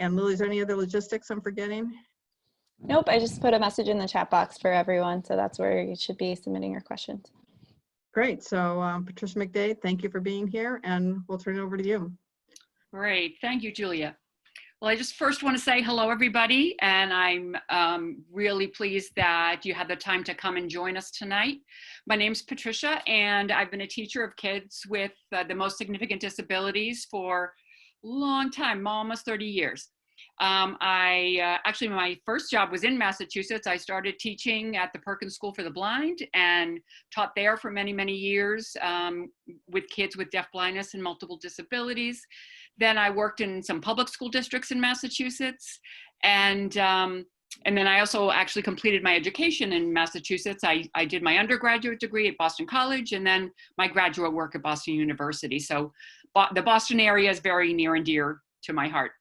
And Lily, is there any other logistics I'm forgetting? Nope, I just put a message in the chat box for everyone, so that's where you should be submitting your questions. Great. So Patricia McDaid, thank you for being here, and we'll turn it over to you. Great. Thank you, Julia. Well, I just first want to say hello, everybody, and I'm really pleased that you had the time to come and join us tonight. My name's Patricia, and I've been a teacher of kids with the most significant disabilities for a long time, almost 30 years. Actually, my first job was in Massachusetts. I started teaching at the Perkins School for the Blind and taught there for many, many years with kids with deaf blindness and multiple disabilities. Then I worked in some public school districts in Massachusetts. And then I also actually completed my education in Massachusetts. I did my undergraduate degree at Boston College and then my graduate work at Boston University. So the Boston area is very near and dear to my heart.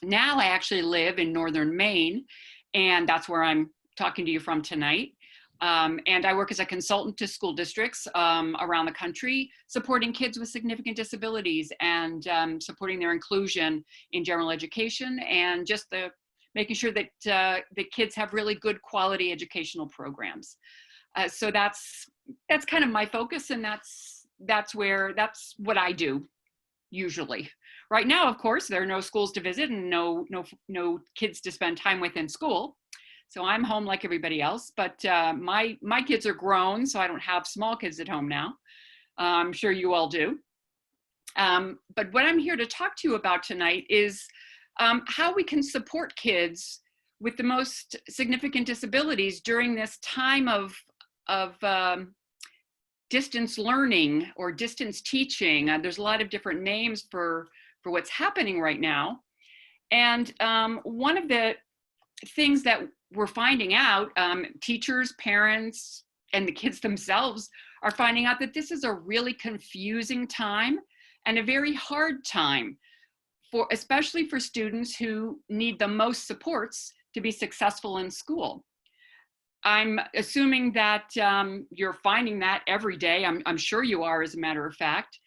Now I actually live in northern Maine, and that's where I'm talking to you from tonight. And I work as a consultant to school districts around the country, supporting kids with significant disabilities and supporting their inclusion in general education and just making sure that the kids have really good quality educational programs. So that's kind of my focus, and that's what I do usually. Right now, of course, there are no schools to visit and no kids to spend time with in school. So I'm home like everybody else, but my kids are grown, so I don't have small kids at home now. I'm sure you all do. But what I'm here to talk to you about tonight is how we can support kids with the most significant disabilities during this time of distance learning or distance teaching. There's a lot of different names for what's happening right now. And one of the things that we're finding out, teachers, parents, and the kids themselves are finding out that this is a really confusing time and a very hard time, especially for students who need the most supports to be successful in school. I'm assuming that you're finding that every day. I'm sure you are, as a matter of fact.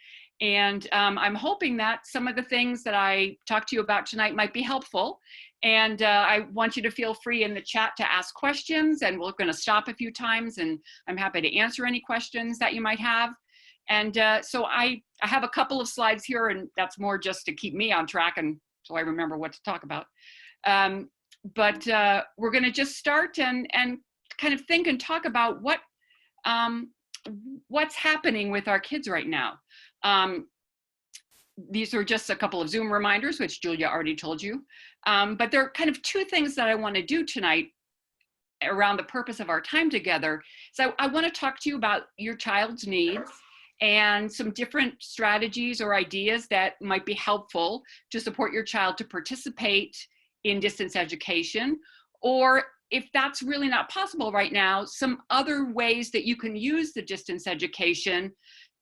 And I'm hoping that some of the things that I talked to you about tonight might be helpful. And I want you to feel free in the chat to ask questions, and we're going to stop a few times, and I'm happy to answer any questions that you might have. And so I have a couple of slides here, and that's more just to keep me on track and so I remember what to talk about. But we're going to just start and kind of think and talk about what's happening with our kids right now. These are just a couple of Zoom reminders, which Julia already told you. But there are kind of two things that I want to do tonight around the purpose of our time together. So I want to talk to you about your child's needs and some different strategies or ideas that might be helpful to support your child to participate in distance education, or if that's really not possible right now, some other ways that you can use the distance education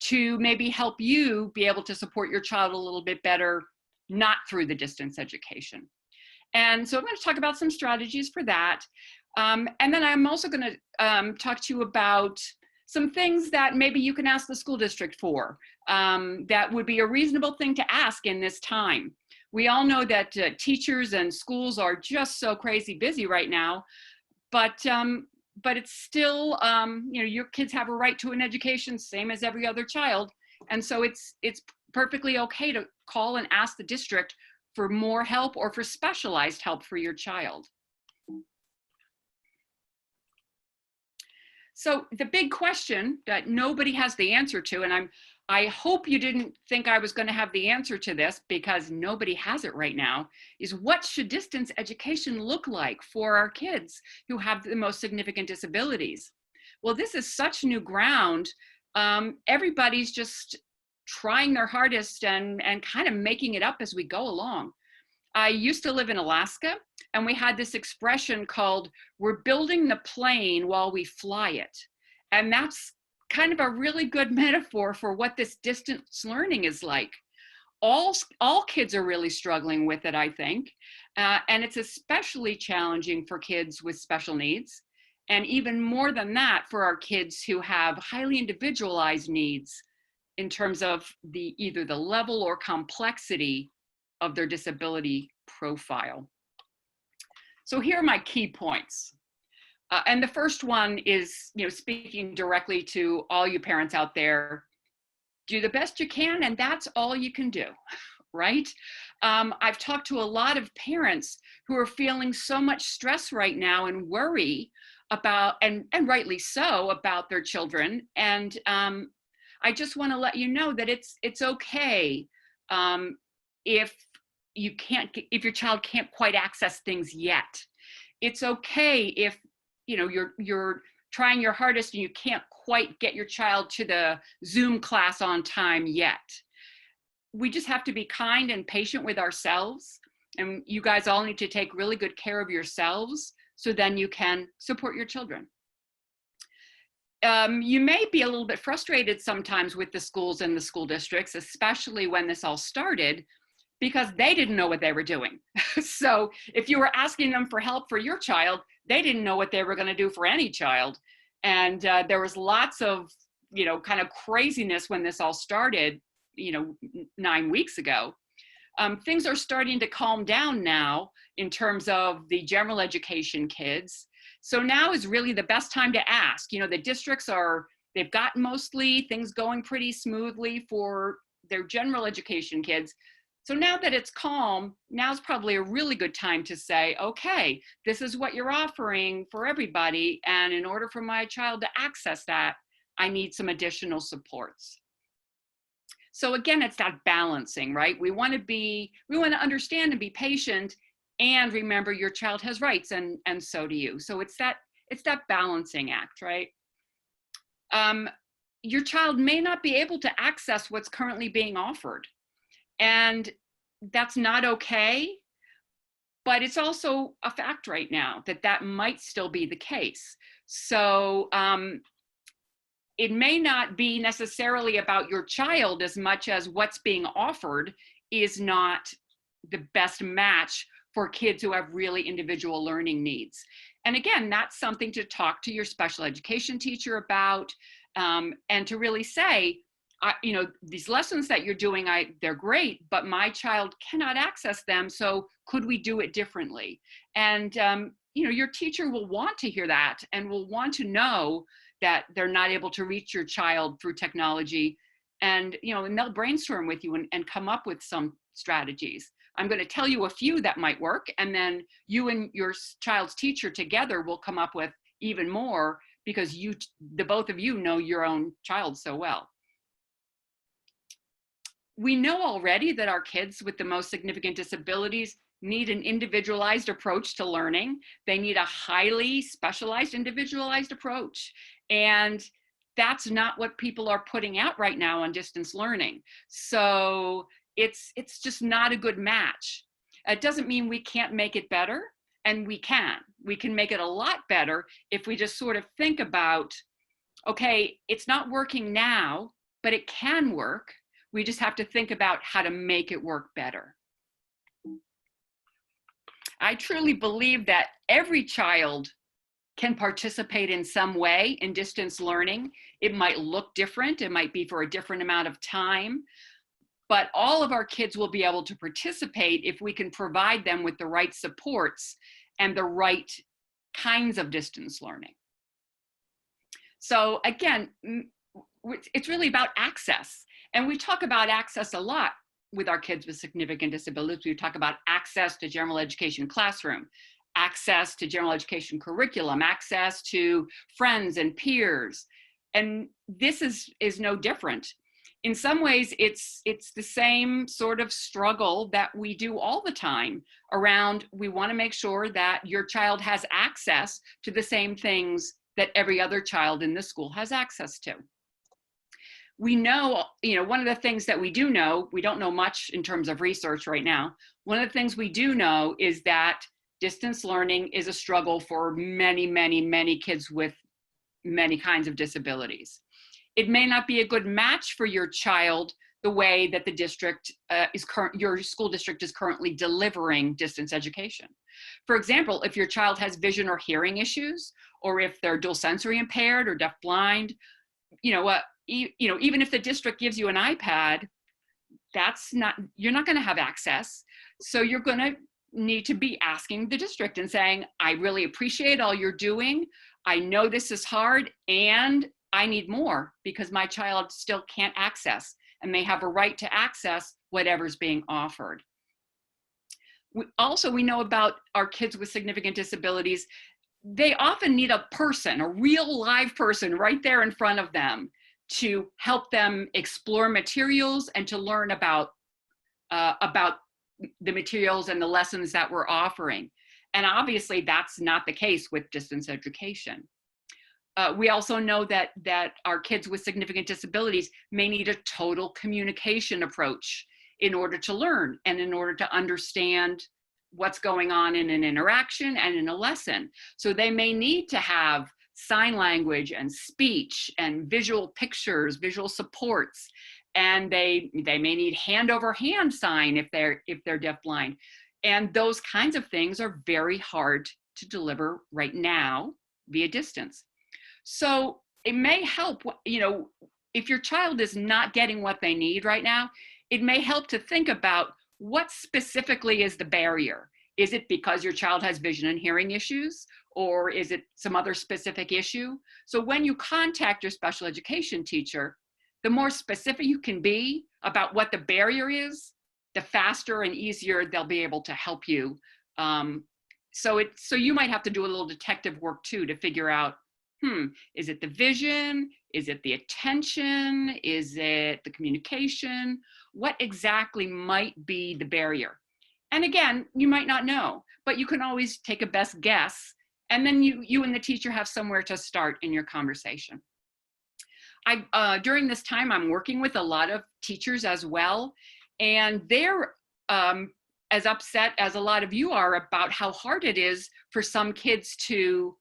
to maybe help you be able to support your child a little bit better, not through the distance education. And so I'm going to talk about some strategies for that. And then I'm also going to talk to you about some things that maybe you can ask the school district for, that would be a reasonable thing to ask in this time. We all know that teachers and schools are just so crazy busy right now, but it's still, you know, your kids have a right to an education, same as every other child. And so it's perfectly okay to call and ask the district for more help or for specialized help for your child. So the big question that nobody has the answer to, and I hope you didn't think I was going to have the answer to this, because nobody has it right now, is what should distance education look like for our kids who have the most significant disabilities? Well, this is such new ground. Everybody's just trying their hardest and kind of making it up as we go along. I used to live in Alaska, and we had this expression called, "We're building the plane while we fly it." And that's kind of a really good metaphor for what this distance learning is like. All kids are really struggling with it, I think. And it's especially challenging for kids with special needs. And even more than that, for our kids who have highly individualized needs in terms of either the level or complexity of their disability profile. So here are my key points. And the first one is, speaking directly to all you parents out there, do the best you can, and that's all you can do, right? I've talked to a lot of parents who are feeling so much stress right now and worry about, and rightly so, about their children. And I just want to let you know that it's okay if your child can't quite access things yet. It's okay if you're trying your hardest and you can't quite get your child to the Zoom class on time yet. We just have to be kind and patient with ourselves. And you guys all need to take really good care of yourselves so then you can support your children. You may be a little bit frustrated sometimes with the schools and the school districts, especially when this all started, because they didn't know what they were doing. So if you were asking them for help for your child, they didn't know what they were going to do for any child. And there was lots of, kind of craziness when this all started, 9 weeks ago. Things are starting to calm down now in terms of the general education kids. So now is really the best time to ask. The districts they've got mostly things going pretty smoothly for their general education kids. So now that it's calm, now's probably a really good time to say, okay, this is what you're offering for everybody. And in order for my child to access that, I need some additional supports. So again, it's that balancing, right? We want to understand and be patient and remember your child has rights and so do you. So it's that balancing act, right? Your child may not be able to access what's currently being offered. And that's not okay, but it's also a fact right now that might still be the case. So it may not be necessarily about your child as much as what's being offered is not the best match for kids who have really individual learning needs. And again, that's something to talk to your special education teacher about, and to really say, these lessons that you're doing, they're great, but my child cannot access them. So could we do it differently? And, your teacher will want to hear that and will want to know that they're not able to reach your child through technology. And, and they'll brainstorm with you and come up with some strategies. I'm going to tell you a few that might work. And then you and your child's teacher together will come up with even more because the both of you know your own child so well. We know already that our kids with the most significant disabilities need an individualized approach to learning. They need a highly specialized, individualized approach. And that's not what people are putting out right now on distance learning. So it's just not a good match. It doesn't mean we can't make it better, and we can. We can make it a lot better if we just sort of think about, okay, it's not working now, but it can work. We just have to think about how to make it work better. I truly believe that every child can participate in some way in distance learning. It might look different. It might be for a different amount of time, but all of our kids will be able to participate if we can provide them with the right supports and the right kinds of distance learning. So again, it's really about access. And we talk about access a lot with our kids with significant disabilities. We talk about access to general education classroom, access to general education curriculum, access to friends and peers. And this is no different. In some ways, it's the same sort of struggle that we do all the time around, we want to make sure that your child has access to the same things that every other child in the school has access to. We know, one of the things that we do know, we don't know much in terms of research right now. One of the things we do know is that distance learning is a struggle for many, many, many kids with many kinds of disabilities. It may not be a good match for your child the way that the district your school district is currently delivering distance education. For example, if your child has vision or hearing issues, or if they're dual sensory impaired or deafblind, even if the district gives you an iPad, you're not going to have access. So you're going to need to be asking the district and saying, I really appreciate all you're doing. I know this is hard and I need more because my child still can't access, and they have a right to access whatever's being offered. We know about our kids with significant disabilities. They often need a person, a real live person right there in front of them to help them explore materials and to learn about the materials and the lessons that we're offering. And obviously that's not the case with distance education. We also know that our kids with significant disabilities may need a total communication approach in order to learn and in order to understand what's going on in an interaction and in a lesson. So they may need to have sign language and speech and visual pictures, visual supports, and they may need hand over hand sign if they're deafblind. And those kinds of things are very hard to deliver right now via distance. So it may help, if your child is not getting what they need right now, it may help to think about what specifically is the barrier. Is it because your child has vision and hearing issues, or is it some other specific issue? So when you contact your special education teacher, the more specific you can be about what the barrier is, the faster and easier they'll be able to help you. So you might have to do a little detective work too to figure out, is it the vision? Is it the attention? Is it the communication? What exactly might be the barrier? And again, you might not know, but you can always take a best guess. And then you and the teacher have somewhere to start in your conversation. During this time, I'm working with a lot of teachers as well. And they're as upset as a lot of you are about how hard it is for some kids to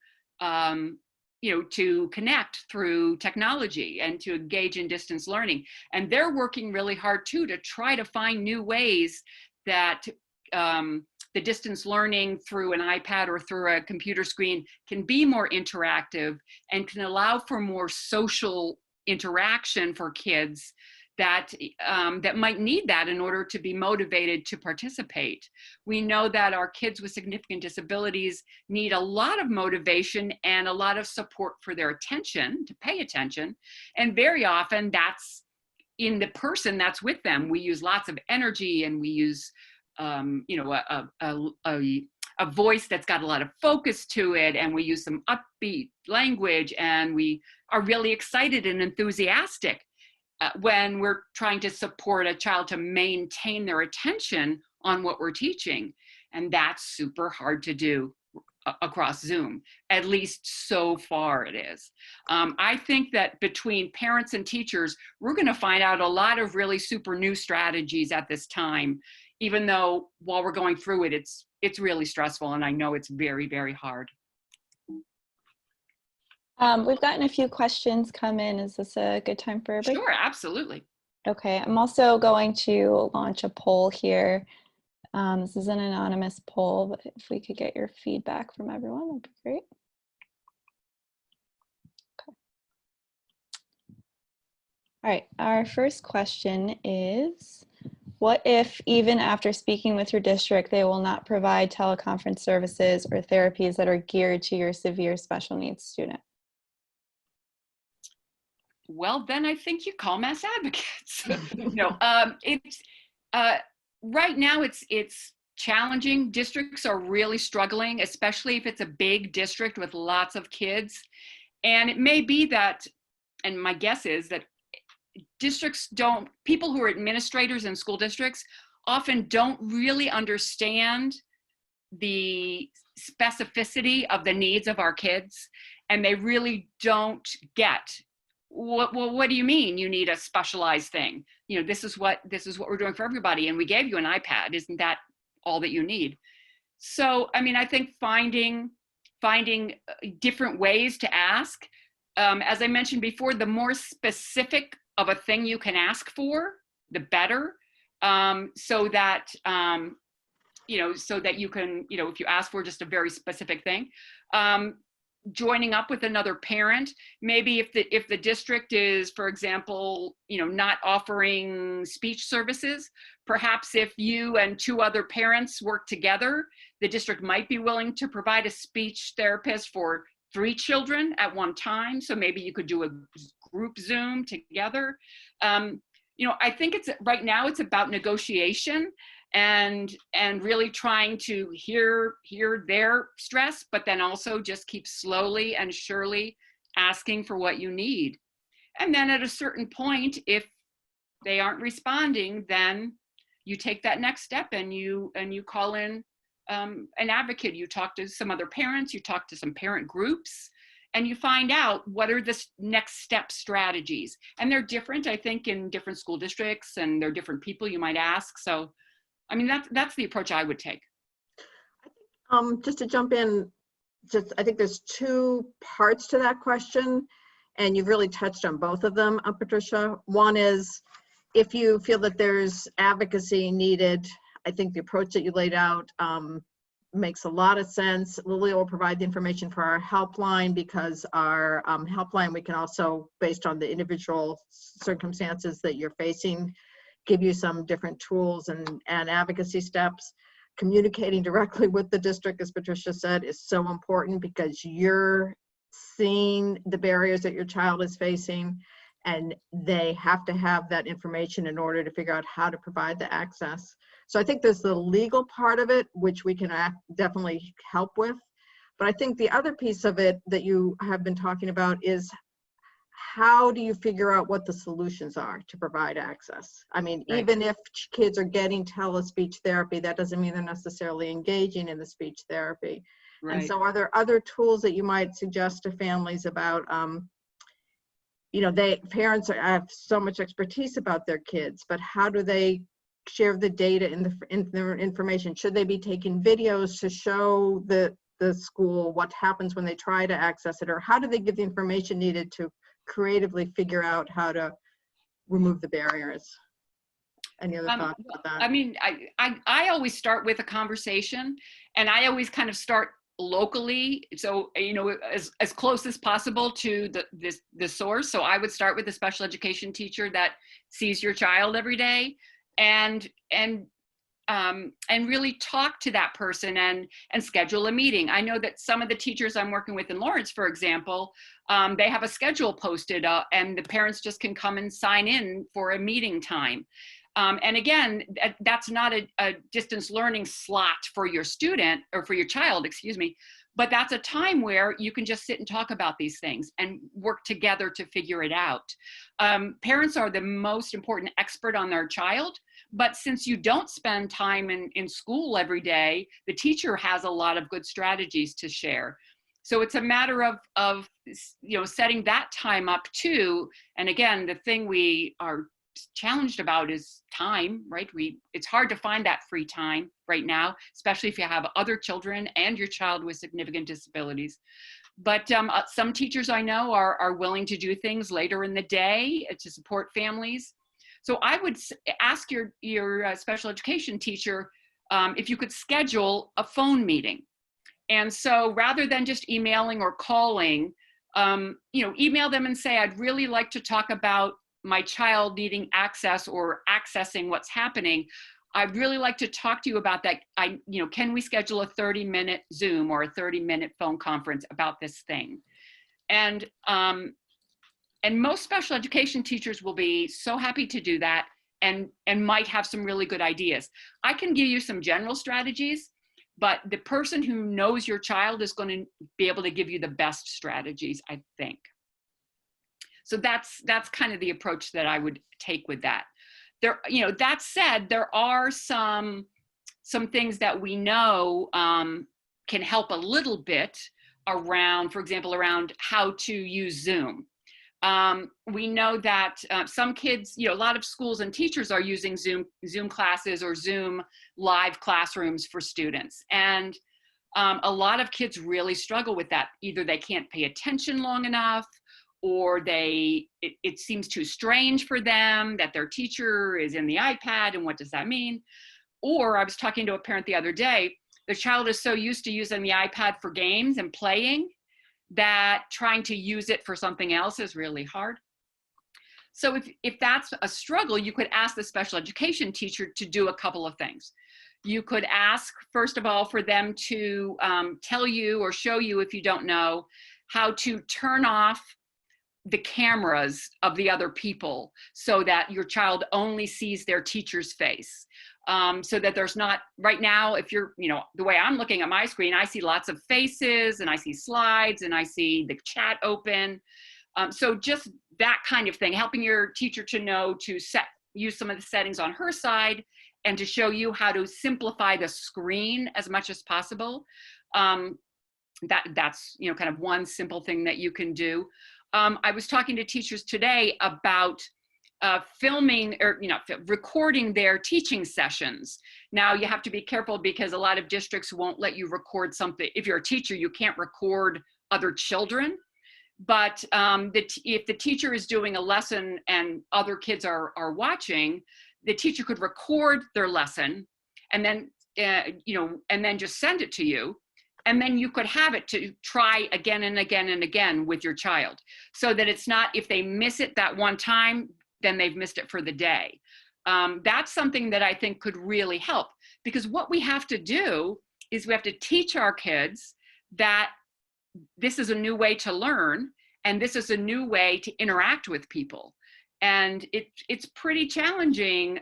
connect through technology and to engage in distance learning. And they're working really hard too to try to find new ways that the distance learning through an iPad or through a computer screen can be more interactive and can allow for more social interaction for kids that might need that in order to be motivated to participate. We know that our kids with significant disabilities need a lot of motivation and a lot of support for their attention, to pay attention. And very often that's in the person that's with them. We use lots of energy, and we use a voice that's got a lot of focus to it, and we use some upbeat language, and we are really excited and enthusiastic when we're trying to support a child to maintain their attention on what we're teaching. And that's super hard to do across Zoom, at least so far it is. I think that between parents and teachers, we're going to find out a lot of really super new strategies at this time, even though while we're going through it, it's really stressful, and I know it's very, very hard. We've gotten a few questions come in. Is this a good time for a break? Sure, absolutely. Okay, I'm also going to launch a poll here. This is an anonymous poll, but if we could get your feedback from everyone, that'd be great. Okay. All right, our first question is, what if even after speaking with your district, they will not provide teleconference services or therapies that are geared to your severe special needs student? Well, then I think you call Mass Advocates. Right now it's challenging. Districts are really struggling, especially if it's a big district with lots of kids. And it may be that, and my guess is that people who are administrators in school districts often don't really understand the specificity of the needs of our kids, and they really don't get what do you mean you need a specialized thing? This is what we're doing for everybody, and we gave you an iPad. Isn't that all that you need? So, I mean, I think finding different ways to ask. As I mentioned before, the more specific of a thing you can ask for, the better. So that you can, if you ask for just a very specific thing, joining up with another parent. Maybe if the district is, for example, not offering speech services, perhaps if you and 2 other parents work together, the district might be willing to provide a speech therapist for 3 children at one time. So maybe you could do a group Zoom together. I think right now it's about negotiation and really trying to hear their stress, but then also just keep slowly and surely asking for what you need. And then at a certain point, if they aren't responding, then you take that next step and you call in an advocate. You talk to some other parents, you talk to some parent groups, and you find out what are the next step strategies. And they're different, I think, in different school districts, and they're different people you might ask. So, I mean, that's the approach I would take. Just to jump in, I think there's 2 parts to that question, and you've really touched on both of them, Patricia. One is, if you feel that there's advocacy needed, I think the approach that you laid out makes a lot of sense. Lilia will provide the information for our helpline, because our helpline, we can also, based on the individual circumstances that you're facing, give you some different tools and advocacy steps. Communicating directly with the district, as Patricia said, is so important, because you're seeing the barriers that your child is facing, and they have to have that information in order to figure out how to provide the access. So I think there's the legal part of it, which we can definitely help with. But I think the other piece of it that you have been talking about is, how do you figure out what the solutions are to provide access? I mean, Right. Even if kids are getting telespeech therapy, that doesn't mean they're necessarily engaging in the speech therapy. Right. And so are there other tools that you might suggest to families about, parents have so much expertise about their kids, but how do they share the data in their information? Should they be taking videos to show the school what happens when they try to access it? Or how do they give the information needed to creatively figure out how to remove the barriers? Any other thoughts about that? I mean, I always start with a conversation, and I always kind of start locally, so as close as possible to the source. So I would start with a special education teacher that sees your child every day, and really talk to that person and schedule a meeting. I know that some of the teachers I'm working with in Lawrence, for example, they have a schedule posted, and the parents just can come and sign in for a meeting time. And again, that's not a distance learning slot for your student, or for your child, excuse me, but that's a time where you can just sit and talk about these things and work together to figure it out. Parents are the most important expert on their child, but since you don't spend time in school every day, the teacher has a lot of good strategies to share. So it's a matter of setting that time up too. And again, the thing we are challenged about is time, right? It's hard to find that free time right now, especially if you have other children and your child with significant disabilities. But some teachers I know are willing to do things later in the day to support families. So I would ask your special education teacher if you could schedule a phone meeting. And so rather than just emailing or calling, email them and say, I'd really like to talk about my child needing access or accessing what's happening. I'd really like to talk to you about that. Can we schedule a 30-minute Zoom or a 30-minute phone conference about this thing? And most special education teachers will be so happy to do that, and might have some really good ideas. I can give you some general strategies, but the person who knows your child is going to be able to give you the best strategies, I think. So that's kind of the approach that I would take with that. That said, there are some things that we know can help a little bit around, for example, around how to use Zoom. We know that some kids, a lot of schools and teachers are using Zoom classes or Zoom live classrooms for students. And a lot of kids really struggle with that. Either they can't pay attention long enough, or it seems too strange for them that their teacher is in the iPad, and what does that mean? Or I was talking to a parent the other day, the child is so used to using the iPad for games and playing that trying to use it for something else is really hard. So if that's a struggle, you could ask the special education teacher to do a couple of things. You could ask, first of all, for them to tell you or show you, if you don't know, how to turn off the cameras of the other people so that your child only sees their teacher's face. So that there's not, right now, if you're, the way I'm looking at my screen, I see lots of faces and I see slides and I see the chat open. So just that kind of thing, helping your teacher to know to use some of the settings on her side and to show you how to simplify the screen as much as possible. That's kind of one simple thing that you can do. I was talking to teachers today about filming or recording their teaching sessions. Now you have to be careful because a lot of districts won't let you record something. If you're a teacher, you can't record other children. But if the teacher is doing a lesson and other kids are watching, the teacher could record their lesson and then and then just send it to you. And then you could have it to try again and again and again with your child, so that it's not, if they miss it that one time, then they've missed it for the day. That's something that I think could really help, because what we have to do is we have to teach our kids that this is a new way to learn, and this is a new way to interact with people. And it's pretty challenging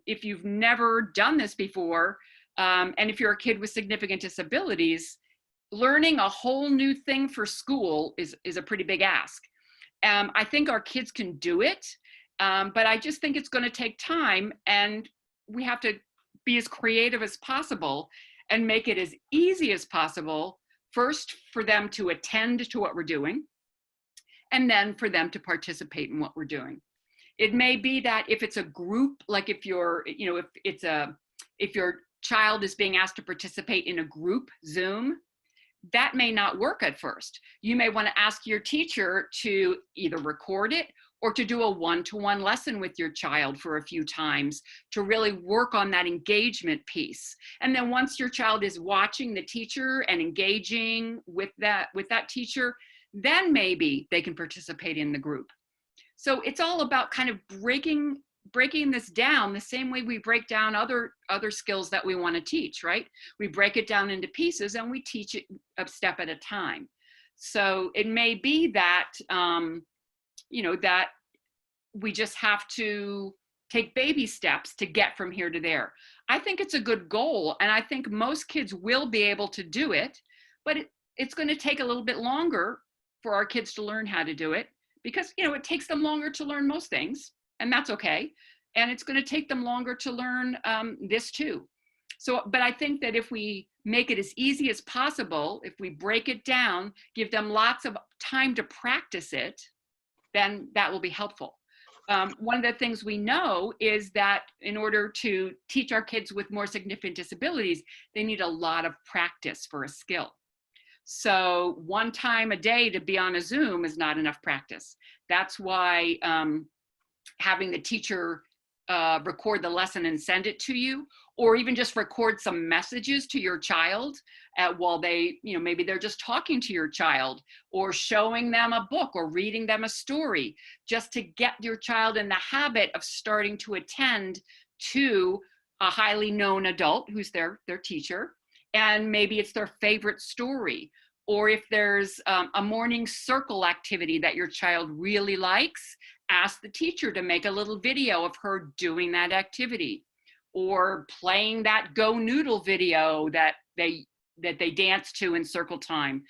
if you've never done this before. And if you're a kid with significant disabilities, learning a whole new thing for school is a pretty big ask. I think our kids can do it, but I just think it's going to take time, and we have to be as creative as possible and make it as easy as possible, first for them to attend to what we're doing, and then for them to participate in what we're doing. It may be that if it's a group, like if your child is being asked to participate in a group Zoom, that may not work at first. You may want to ask your teacher to either record it or to do a one-to-one lesson with your child for a few times to really work on that engagement piece. And then once your child is watching the teacher and engaging with that teacher, then maybe they can participate in the group. So it's all about kind of breaking this down the same way we break down other skills that we want to teach, right? We break it down into pieces and we teach it a step at a time. So it may be that, that we just have to take baby steps to get from here to there. I think it's a good goal, and I think most kids will be able to do it, but it's going to take a little bit longer for our kids to learn how to do it, because it takes them longer to learn most things, and that's okay. And it's going to take them longer to learn this too. So, but I think that if we make it as easy as possible, if we break it down, give them lots of time to practice it, then that will be helpful. One of the things we know is that in order to teach our kids with more significant disabilities, they need a lot of practice for a skill. So one time a day to be on a Zoom is not enough practice. That's why having the teacher record the lesson and send it to you, or even just record some messages to your child while they, maybe they're just talking to your child, or showing them a book or reading them a story, just to get your child in the habit of starting to attend to a highly known adult who's their teacher. And maybe it's their favorite story. Or if there's a morning circle activity that your child really likes, ask the teacher to make a little video of her doing that activity, or playing that Go Noodle video that they dance to in circle time,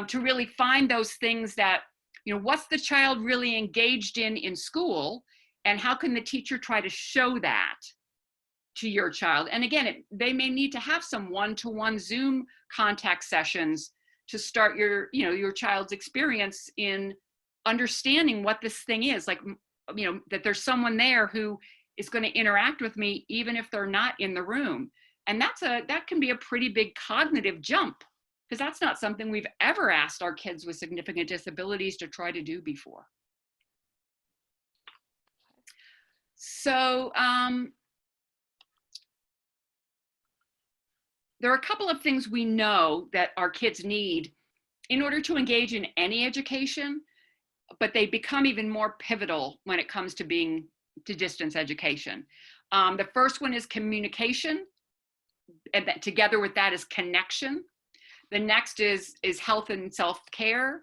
to really find those things that, what's the child really engaged in school, and how can the teacher try to show that to your child. And again, they may need to have some one-to-one Zoom contact sessions to start your child's experience in understanding what this thing is, like, that there's someone there who is going to interact with me even if they're not in the room. And that can be a pretty big cognitive jump, because that's not something we've ever asked our kids with significant disabilities to try to do before. So there are a couple of things we know that our kids need in order to engage in any education, but they become even more pivotal when it comes to distance education. The first one is communication, and that together with that is connection. The next is health and self-care,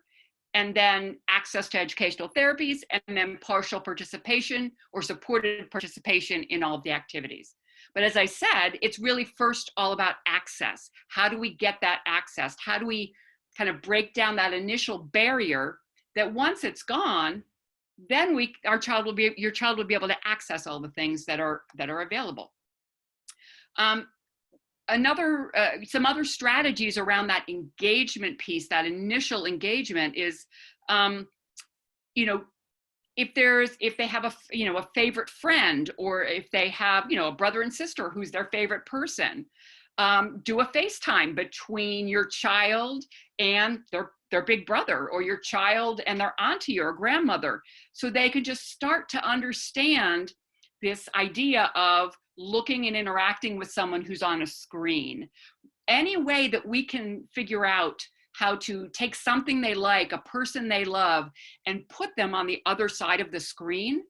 and then access to educational therapies, and then partial participation or supported participation in all of the activities. But as I said, it's really first all about access. How do we get that access? How do we kind of break down that initial barrier that once it's gone, then your child will be able to access all the things that are available. Some other strategies around that engagement piece, that initial engagement is, if they have a favorite friend, or if they have, a brother and sister who's their favorite person, do a FaceTime between your child and their big brother, or your child and their auntie or grandmother, so they could just start to understand this idea of looking and interacting with someone who's on a screen. Any way that we can figure out how to take something they like, a person they love, and put them on the other side of the screen,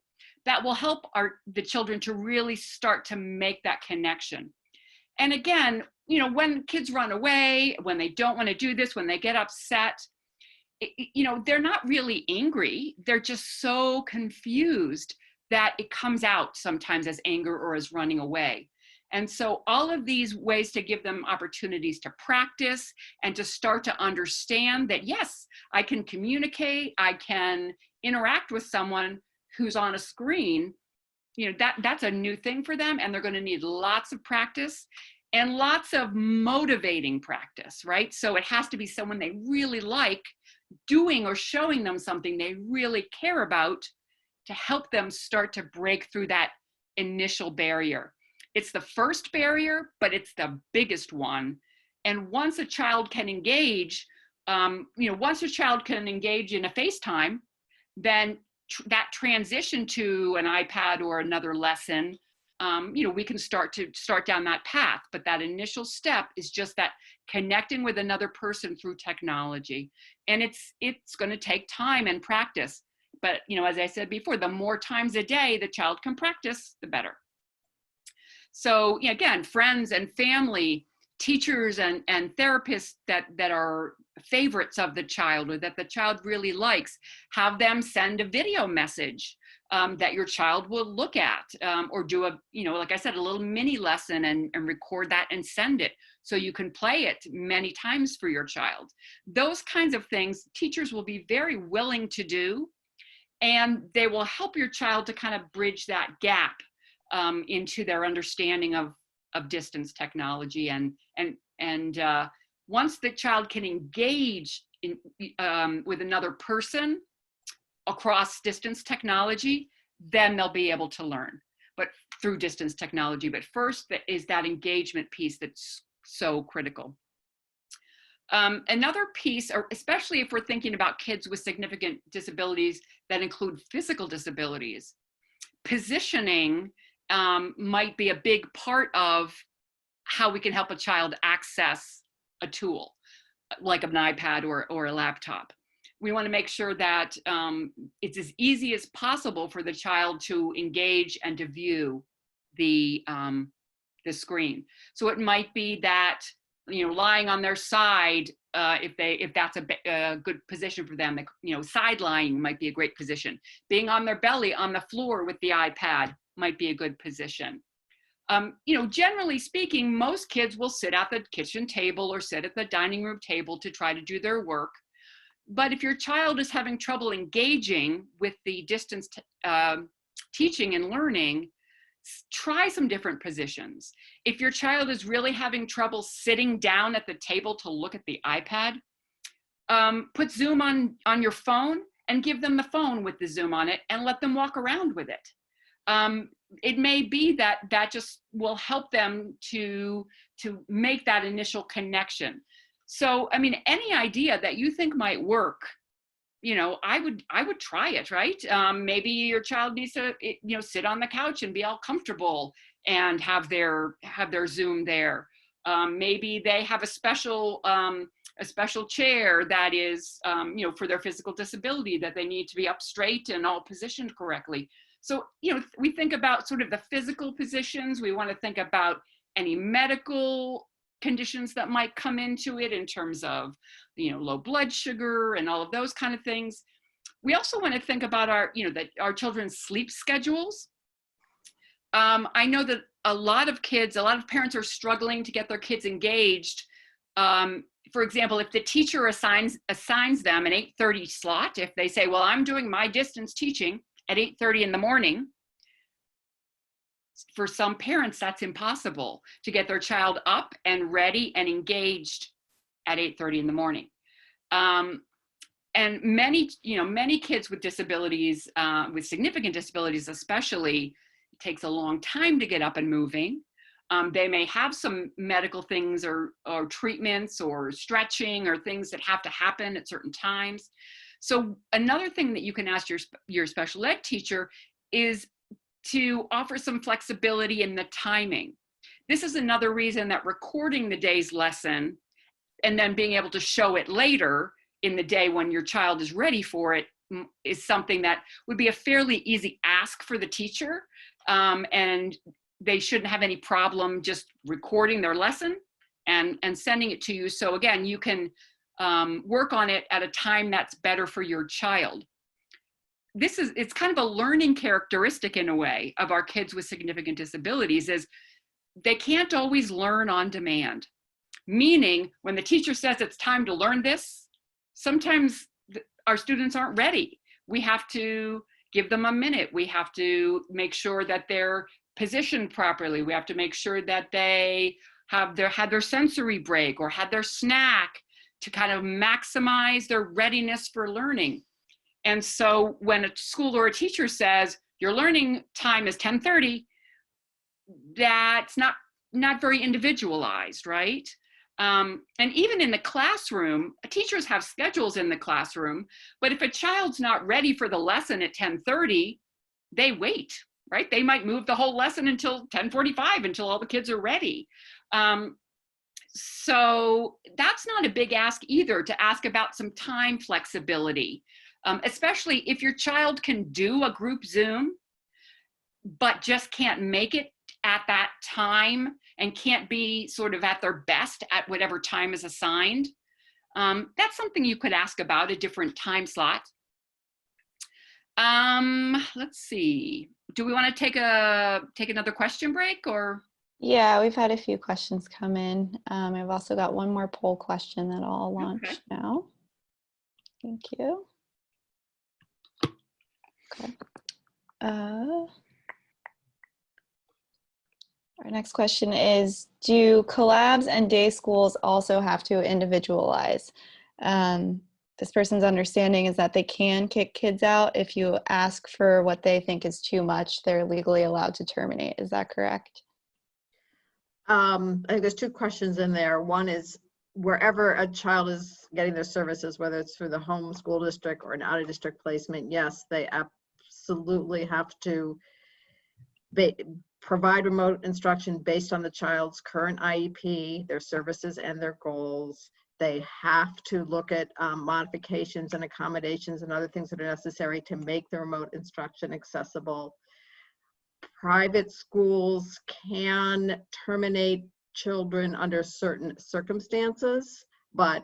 that will help the children to really start to make that connection. And again, when kids run away, when they don't want to do this, when they get upset, they're not really angry. They're just so confused that it comes out sometimes as anger or as running away. And so all of these ways to give them opportunities to practice and to start to understand that, yes, I can communicate, I can interact with someone who's on a screen, that's a new thing for them, and they're going to need lots of practice and lots of motivating practice, right? So it has to be someone they really like doing or showing them something they really care about to help them start to break through that initial barrier. It's the first barrier, but it's the biggest one. And once a child can engage, once a child can engage in a FaceTime, then that transition to an iPad or another lesson, we can start down that path. But that initial step is just that connecting with another person through technology. And it's going to take time and practice. But, as I said before, the more times a day the child can practice, the better. So again, friends and family, teachers and therapists that are favorites of the child or that the child really likes, have them send a video message that your child will look at, or do like I said, a little mini lesson and record that and send it so you can play it many times for your child. Those kinds of things teachers will be very willing to do, and they will help your child to kind of bridge that gap into their understanding of distance technology. And once the child can engage with another person across distance technology, then they'll be able to learn, but through distance technology. But first is that engagement piece that's so critical. Another piece, or especially if we're thinking about kids with significant disabilities that include physical disabilities, positioning might be a big part of how we can help a child access a tool like an iPad or a laptop. We want to make sure that it's as easy as possible for the child to engage and to view the screen. So it might be that, lying on their side, if that's a good position for them, side lying might be a great position. Being on their belly on the floor with the iPad might be a good position. Generally speaking, most kids will sit at the kitchen table or sit at the dining room table to try to do their work. But if your child is having trouble engaging with the distance teaching and learning, try some different positions. If your child is really having trouble sitting down at the table to look at the iPad, put Zoom on your phone and give them the phone with the Zoom on it and let them walk around with it. It may be that just will help them to make that initial connection. So, any idea that you think might work, I would try it, right? Maybe your child needs to, sit on the couch and be all comfortable and have their Zoom there. Maybe they have a special a special chair that is, you know, for their physical disability, that they need to be up straight and all positioned correctly. So, you know, we think about sort of the physical positions. We want to think about any medical conditions that might come into it in terms of, you know, low blood sugar and all of those kind of things. We also want to think about our, you know, our children's sleep schedules. I know that a lot of parents are struggling to get their kids engaged. For example, if the teacher assigns them an 8:30 slot, if they say, well, I'm doing my distance teaching at 8:30 in the morning, for some parents, that's impossible to get their child up and ready and engaged at 8:30 in the morning. And many kids with disabilities, with significant disabilities especially, it takes a long time to get up and moving. They may have some medical things or treatments or stretching or things that have to happen at certain times. So another thing that you can ask your special ed teacher is to offer some flexibility in the timing. This is another reason that recording the day's lesson and then being able to show it later in the day when your child is ready for it is something that would be a fairly easy ask for the teacher. And they shouldn't have any problem just recording their lesson and sending it to you. So again, you can work on it at a time that's better for your child. It's kind of a learning characteristic in a way of our kids with significant disabilities, is they can't always learn on demand. Meaning when the teacher says it's time to learn this, sometimes our students aren't ready. We have to give them a minute. We have to make sure that they're positioned properly. We have to make sure that they had their sensory break or had their snack to kind of maximize their readiness for learning. And so when a school or a teacher says your learning time is 10:30, that's not very individualized, right? And even in the classroom, teachers have schedules in the classroom, but if a child's not ready for the lesson at 10:30, they wait, right? They might move the whole lesson until 10:45 until all the kids are ready. So that's not a big ask either, to ask about some time flexibility, especially if your child can do a group Zoom, but just can't make it at that time and can't be sort of at their best at whatever time is assigned. That's something you could ask about, a different time slot. Let's see. Do we want to take another question break, or? Yeah, we've had a few questions come in. I've also got one more poll question that I'll launch now. Thank you. Okay. Our next question is, do collabs and day schools also have to individualize? This person's understanding is that they can kick kids out. If you ask for what they think is too much, they're legally allowed to terminate. Is that correct? I think there's two questions in there. One is, wherever a child is getting their services, whether it's through the home school district or an out-of-district placement, yes, they absolutely have to provide remote instruction based on the child's current IEP, their services, and their goals. They have to look at modifications and accommodations and other things that are necessary to make the remote instruction accessible. Private schools can terminate children under certain circumstances, but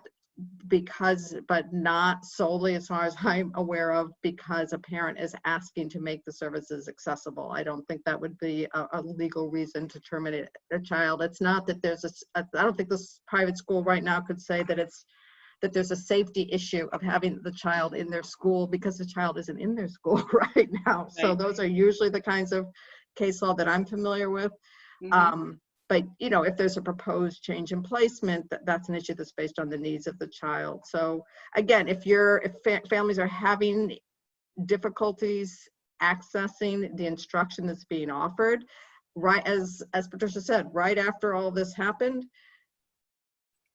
not solely, as far as I'm aware of, because a parent is asking to make the services accessible. I don't think that would be a legal reason to terminate a child. It's not that there's I don't think this private school right now could say that there's a safety issue of having the child in their school, because the child isn't in their school right now. Right. So those are usually the kinds of case law that I'm familiar with. Mm-hmm. But you know, if there's a proposed change in placement, that's an issue that's based on the needs of the child. So again, if families are having difficulties accessing the instruction that's being offered, right, as Patricia said, right after all this happened,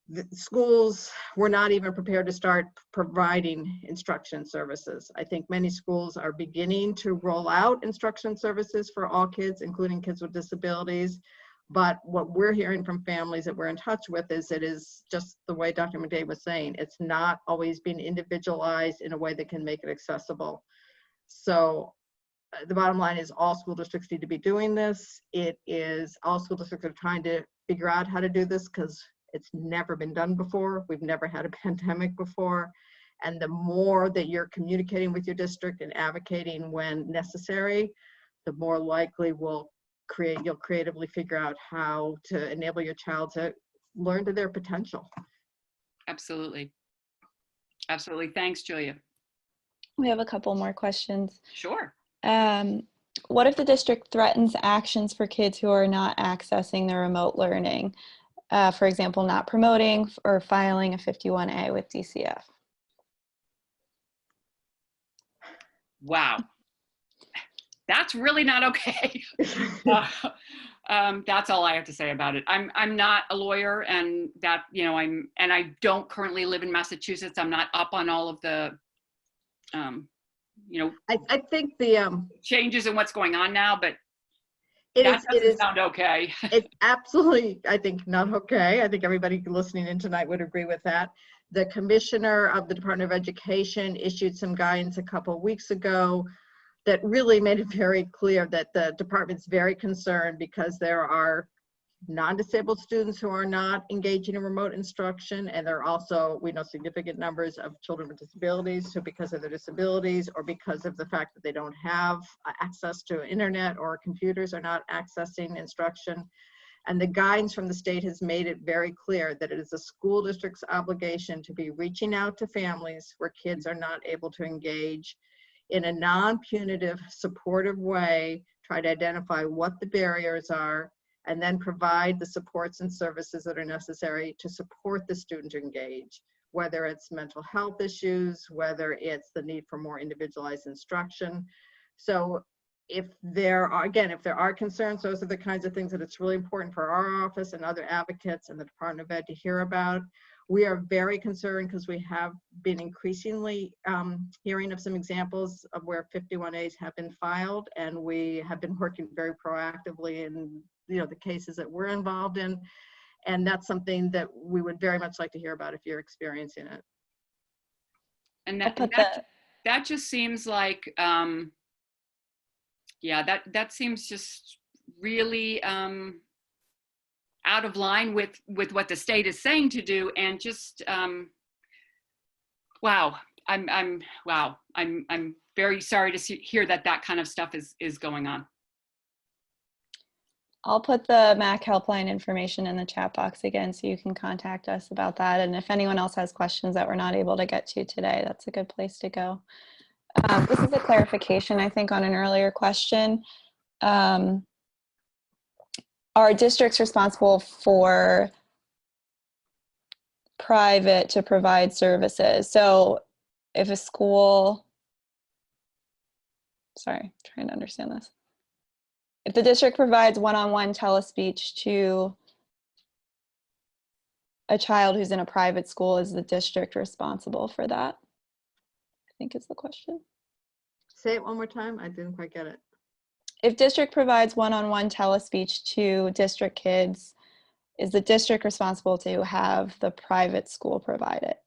the schools were not even prepared to start providing instruction services. I think many schools are beginning to roll out instruction services for all kids, including kids with disabilities. But what we're hearing from families that we're in touch with is it is just the way Dr. McDaid was saying, it's not always being individualized in a way that can make it accessible. So the bottom line is all school districts need to be doing this. It is all school districts are trying to figure out how to do this because it's never been done before. We've never had a pandemic before. And the more that you're communicating with your district and advocating when necessary, the more likely you'll creatively figure out how to enable your child to learn to their potential. Absolutely. Absolutely. Thanks, Julia. We have a couple more questions. Sure. What if the district threatens actions for kids who are not accessing the remote learning? For example, not promoting or filing a 51A with DCF? Wow. That's really not okay. That's all I have to say about it. I'm not a lawyer, and that, I don't currently live in Massachusetts. I'm not up on all of the, I think the changes and what's going on now, but it doesn't sound okay. It's absolutely, I think, not okay. I think everybody listening in tonight would agree with that. The commissioner of the Department of Education issued some guidance a couple of weeks ago that really made it very clear that the department's very concerned because there are non-disabled students who are not engaging in remote instruction, and there are also, we know, significant numbers of children with disabilities who, because of their disabilities or because of the fact that they don't have access to internet or computers, are not accessing instruction. And the guidance from the state has made it very clear that it is a school district's obligation to be reaching out to families where kids are not able to engage in a non-punitive, supportive way, try to identify what the barriers are, and then provide the supports and services that are necessary to support the student to engage, whether it's mental health issues, whether it's the need for more individualized instruction. So if there are concerns, those are the kinds of things that it's really important for our office and other advocates and the Department of Ed to hear about. We are very concerned because we have been increasingly hearing of some examples of where 51As have been filed, and we have been working very proactively in the cases that we're involved in, and that's something that we would very much like to hear about if you're experiencing it. And that just seems like that seems just really out of line with what the state is saying to do, and just wow. I'm very sorry to hear that kind of stuff is going on. I'll put the MAC helpline information in the chat box again so you can contact us about that. And if anyone else has questions that we're not able to get to today, that's a good place to go. This is a clarification, I think, on an earlier question. Are districts responsible for private to provide services? So if a school, sorry, trying to understand this. If the district provides one-on-one telespeech to a child who's in a private school, is the district responsible for that? I think is the question. Say it one more time. I didn't quite get it. If district provides one-on-one telespeech to district kids, is the district responsible to have the private school provide it?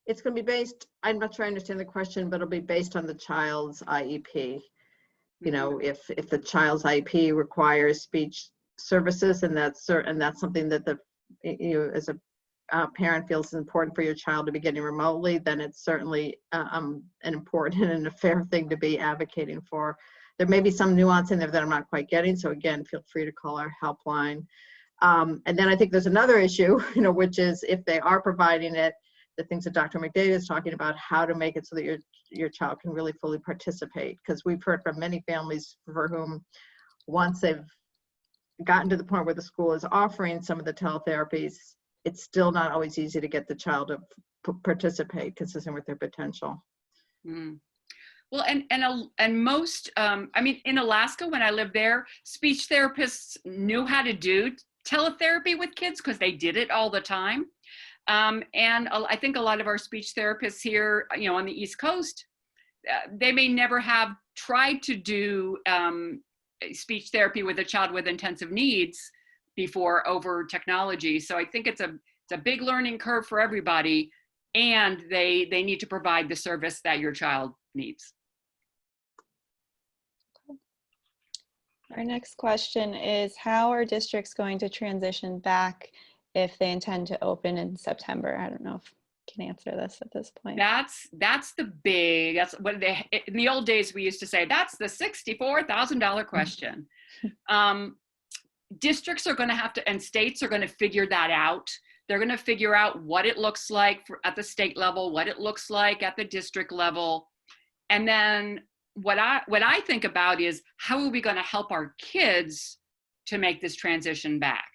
It's going to be based, I'm not sure I understand the question, but it'll be based on the child's IEP. If the child's IEP requires speech services, and that's something that as a parent feels is important for your child to be getting remotely, then it's certainly an important and a fair thing to be advocating for. There may be some nuance in there that I'm not quite getting, so again, feel free to call our helpline. And then I think there's another issue, which is if they are providing it, the things that Dr. McDaid is talking about, how to make it so that your child can really fully participate. Because we've heard from many families for whom, once they've gotten to the point where the school is offering some of the teletherapies, it's still not always easy to get the child to participate consistent with their potential. Mm. Well, and most, in Alaska, when I lived there, speech therapists knew how to do teletherapy with kids because they did it all the time. And I think a lot of our speech therapists here, on the East Coast, they may never have tried to do speech therapy with a child with intensive needs before over technology. So I think it's a big learning curve for everybody, and they need to provide the service that your child needs. Our next question is, how are districts going to transition back if they intend to open in September? I don't know if you can answer this at this point. That's what in the old days we used to say, that's the $64,000 question. Districts are going to have to, and states are going to figure that out. They're going to figure out what it looks like at the state level, what it looks like at the district level. And then what I think about is, how are we going to help our kids to make this transition back?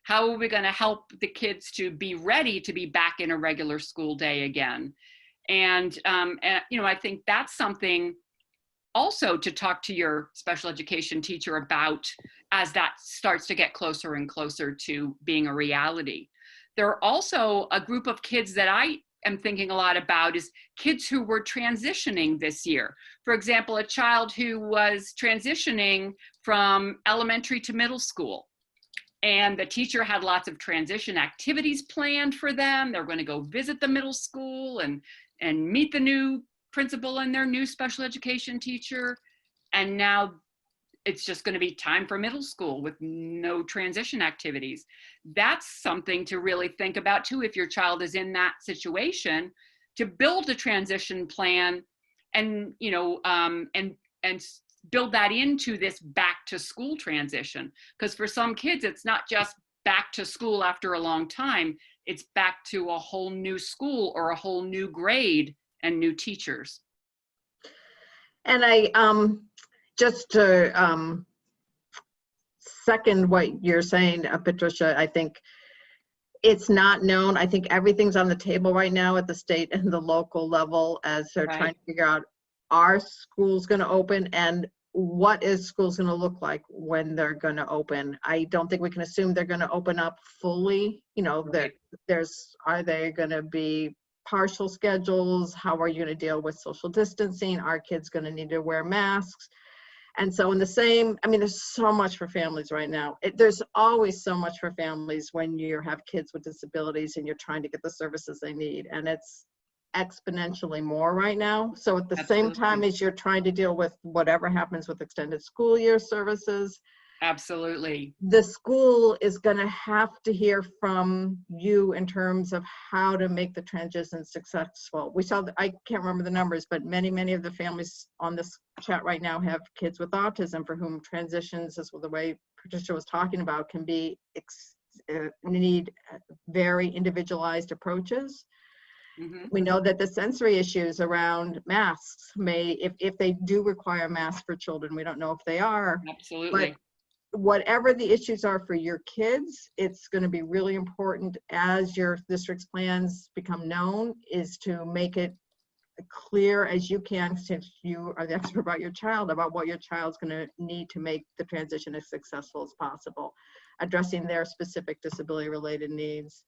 How are we going to help the kids to be ready to be back in a regular school day again? And I think that's something also to talk to your special education teacher about as that starts to get closer and closer to being a reality. There are also a group of kids that I am thinking a lot about, is kids who were transitioning this year. For example, a child who was transitioning from elementary to middle school, and the teacher had lots of transition activities planned for them. They're going to go visit the middle school and meet the new principal and their new special education teacher. And now it's just going to be time for middle school with no transition activities. That's something to really think about too, if your child is in that situation, to build a transition plan and build that into this back to school transition. Because for some kids, it's not just back to school after a long time, it's back to a whole new school or a whole new grade and new teachers. And I just to second what you're saying, Patricia, I think it's not known. I think everything's on the table right now at the state and the local level as they're trying to figure out, are schools going to open, and what is schools going to look like when they're going to open. I don't think we can assume they're going to open up fully. Are they going to be partial schedules? How are you going to deal with social distancing? Are kids going to need to wear masks? And so there's so much for families right now. There's always so much for families when you have kids with disabilities and you're trying to get the services they need. And it's exponentially more right now. So at the same time as you're trying to deal with whatever happens with extended school year services, absolutely, the school is going to have to hear from you in terms of how to make the transition successful. We saw, I can't remember the numbers, but many of the families on this chat right now have kids with autism for whom transitions, as well, the way Patricia was talking about, can be need very individualized approaches. Mm-hmm. We know that the sensory issues around masks if they do require masks for children, we don't know if they are. Absolutely. But whatever the issues are for your kids, it's going to be really important as your district's plans become known, is to make it clear as you can, since you are the expert about your child, about what your child's going to need to make the transition as successful as possible, addressing their specific disability related needs.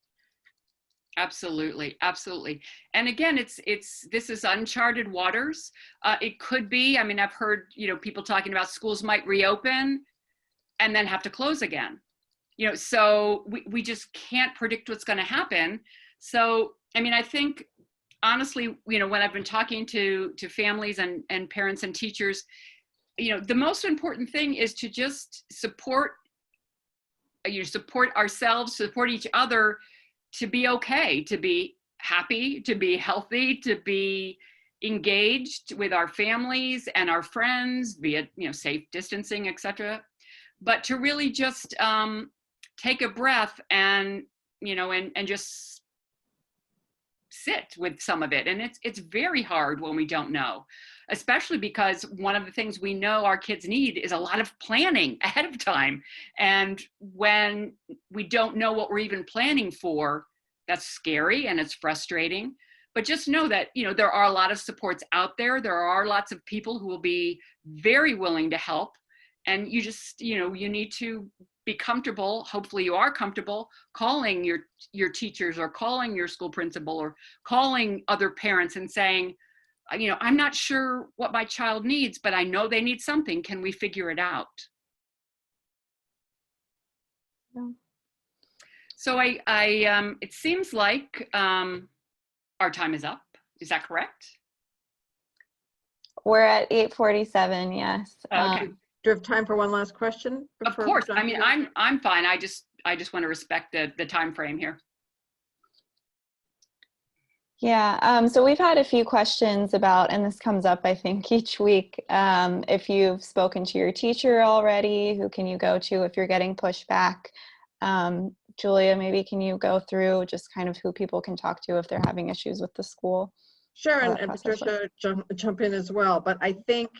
Absolutely, absolutely. And again, this is uncharted waters. It could be, I've heard, people talking about schools might reopen and then have to close again. So we just can't predict what's going to happen. So, I think honestly, when I've been talking to families and parents and teachers, the most important thing is to just support ourselves, support each other, to be okay, to be happy, to be healthy, to be engaged with our families and our friends, be it, safe distancing, etc. But to really just take a breath and just sit with some of it. And it's very hard when we don't know, especially because one of the things we know our kids need is a lot of planning ahead of time. And when we don't know what we're even planning for, that's scary and it's frustrating. But just know that, there are a lot of supports out there. There are lots of people who will be very willing to help. And you just, you need to be comfortable. Hopefully you are comfortable calling your teachers or calling your school principal or calling other parents and saying, I'm not sure what my child needs, but I know they need something. Can we figure it out? So it seems like our time is up. Is that correct? We're at 8:47, yes. Okay. Do you have time for one last question? Of course. I mean, I'm fine. I just want to respect the time frame here. Yeah, so we've had a few questions about, and this comes up, I think, each week. If you've spoken to your teacher already, who can you go to if you're getting pushback? Julia, maybe can you go through just kind of who people can talk to if they're having issues with the school? Sure, and Patricia, jump in as well. But I think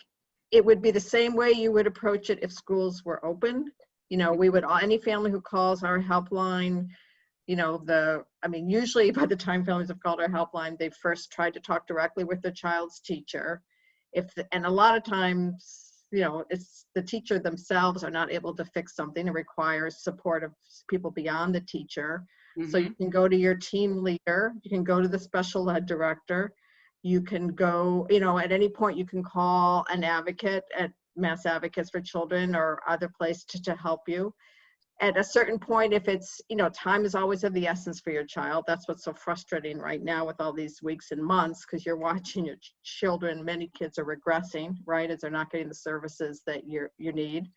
it would be the same way you would approach it if schools were open. You know, we would, any family who calls our helpline, you know, I mean, usually by the time families have called our helpline, they've first tried to talk directly with the child's teacher. And a lot of times, you know, it's the teacher themselves are not able to fix something. It requires support of people beyond the teacher. So you can go to your team leader, you can go to the special ed director, you can go, you know, at any point you can call an advocate at Mass Advocates for Children or other place to help you. At a certain point, if it's, you know, time is always of the essence for your child. That's what's so frustrating right now with all these weeks and months, because you're watching your children, many kids are regressing, right, as they're not getting the services that you need.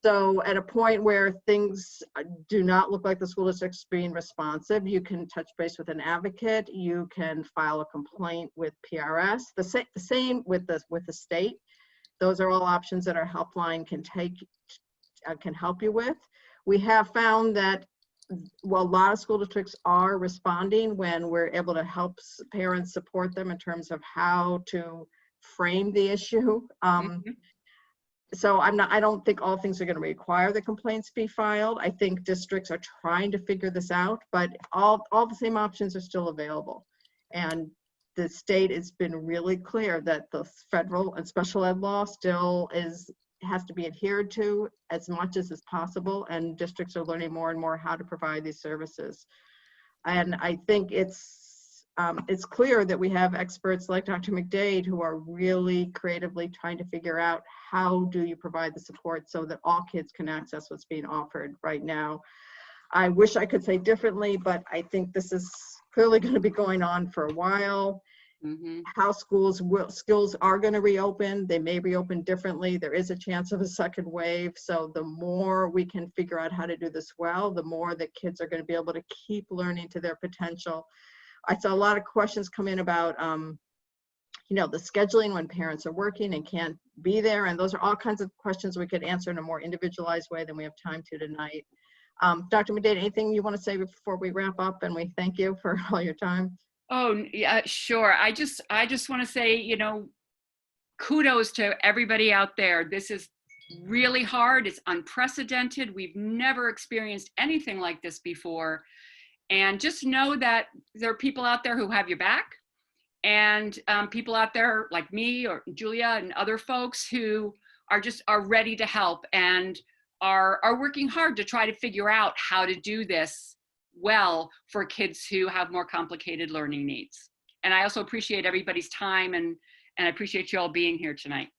So at a point where things do not look like the school district's being responsive, you can touch base with an advocate, you can file a complaint with PRS, the same with the state. Those are all options that our helpline can help you with. We have found that, well, a lot of school districts are responding when we're able to help parents support them in terms of how to frame the issue. So I don't think all things are going to require the complaints be filed. I think districts are trying to figure this out, but all the same options are still available. And the state has been really clear that the federal and special ed law still has to be adhered to as much as is possible, and districts are learning more and more how to provide these services. And I think it's clear that we have experts like Dr. McDaid who are really creatively trying to figure out how do you provide the support so that all kids can access what's being offered right now. I wish I could say differently, but I think this is clearly going to be going on for a while. How schools are going to reopen. They may reopen differently. There is a chance of a second wave. So the more we can figure out how to do this well, the more that kids are going to be able to keep learning to their potential. I saw a lot of questions come in about, you know, the scheduling when parents are working and can't be there. And those are all kinds of questions we could answer in a more individualized way than we have time to tonight. Dr. McDaid, anything you want to say before we wrap up? And we thank you for all your time. Oh, yeah, sure. I just want to say, you know, kudos to everybody out there. This is really hard. It's unprecedented. We've never experienced anything like this before. And just know that there are people out there who have your back, and people out there like me or Julia and other folks who are ready to help and are working hard to try to figure out how to do this well for kids who have more complicated learning needs. And I also appreciate everybody's time, and I appreciate you all being here tonight.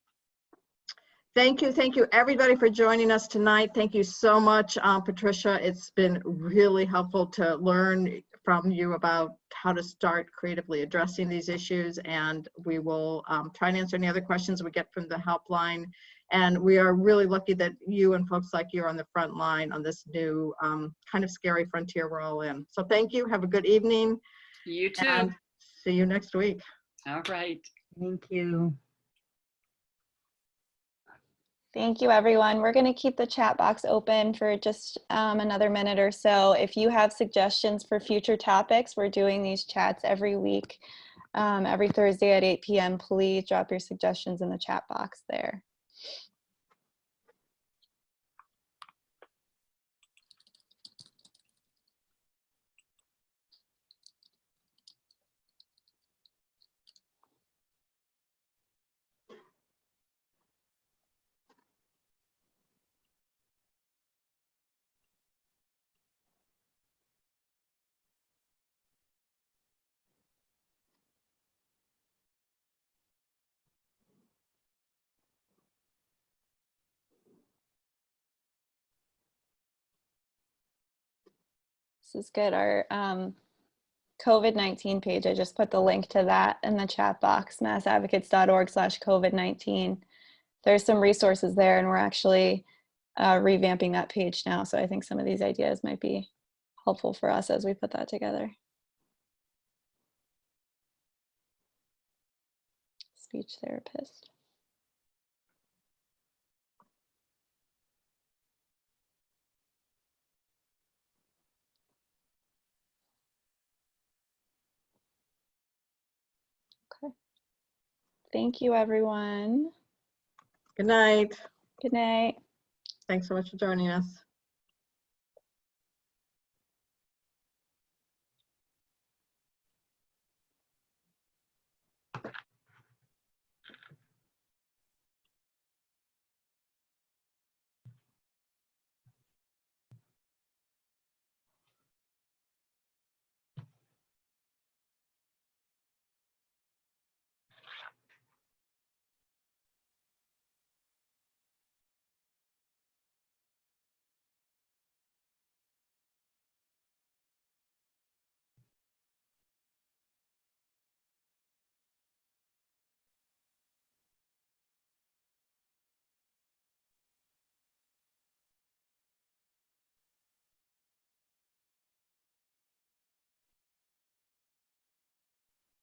Thank you everybody for joining us tonight. Thank you so much, Patricia. It's been really helpful to learn from you about how to start creatively addressing these issues, and we will try and answer any other questions we get from the helpline. And we are really lucky that you and folks like you are on the front line on this new kind of scary frontier we're all in. So thank you. Have a good evening. You too. And see you next week. All right. Thank you. Thank you, everyone. We're going to keep the chat box open for just another minute or so. If you have suggestions for future topics, we're doing these chats every week, every Thursday at 8 p.m. Please drop your suggestions in the chat box there. This is good. Our COVID-19 page, I just put the link to that in the chat box, massadvocates.org/COVID-19. There's some resources there, and we're actually revamping that page now. So I think some of these ideas might be helpful for us as we put that together. Speech therapist. Okay. Thank you, everyone. Good night. Good night. Thanks so much for joining us.